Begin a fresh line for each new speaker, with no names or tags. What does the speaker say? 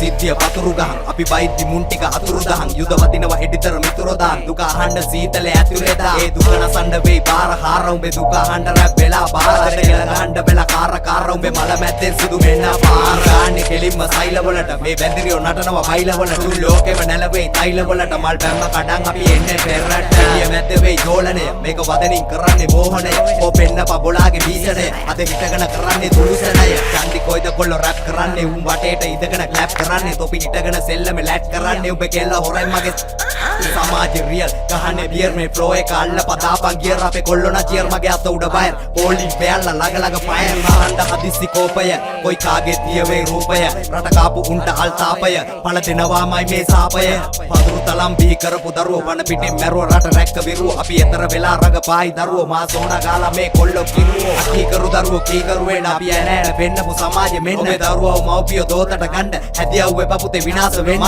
සිද්ධිය පතුරු ගහන් අපි බයිද්දි මුන් ටික අතුරු දහන් යුද වදිනවා එඩිතර මිතුරෝ දාන් දුක අහන්න සීතලේ ඇතුලේ දා ඒ දුක නසන්න වෙයි බාර හාර උඹේ දුක අහන්න රැප් වෙලා බාරකට කියලා ගහන්න බැල කාර උඹේ මල මැද්දෙන් සුදු මෙන්න පාර ගාන්නේ කෙලින්ම සයිල වලට මේ බැඳිරියෝ නටනවා බයිල වලට තුන් ලෝකෙම නැලවෙයි තයිල වලට මල් පැම්ම කඩන් අපි එන්නේ පෙරට එළිය මැද්ද වෙයි දෝලනය මේක වදනින් කරන්නේ මෝහනය ඕ පෙන්න පබොලාගේ බීසණය අද හිටගෙන කරන්නේ දුරුසනය චන්දි කොයිද කොල්ලෝ රැප් කරන්නේ උන් වටේට ඉඳගෙන ක්ලැප් කරන්නේ තොපි හිටගෙන සෙල්ලම ලැට් කරන්නේ උඹ කෙල්ල හොරෙන් මගේ සමාජ රියල් ගහන්නේ බියර් මේ ෆ්ලෝ එක අල්ල පදාපන් ගියර් අපේ කොල්ලෝ නා චියර් මගේ අත උඩ බයර් පොලිස් බෑල්ලා ළඟ පයර් මහන්ඩ හදිස්සි කෝපය කොයි කාගේ තියවේ රූපය රට කාපු උන්ට අල්තාපය පළ දෙනවාමයි මේ සාපය පඳුරු තලම් බිහි කරපු දරුවෝ වන පිටින් මැරුව රට රැක්ක විරුව අපි එතර වෙලා රඟපායි දරුවෝ මා සෝනා ගාලා මේ කොල්ලෝ කිරුවෝ කීකරු දරුවෝ කීකරු වෙන්න අපි ඇනෑන පෙන්නපු සමාජෙ මෙන්න මේ දරුවෝ මව්පියෝ දෝතට ගන්න හැදියව්වේ පපුතේ විනාශ වෙන්න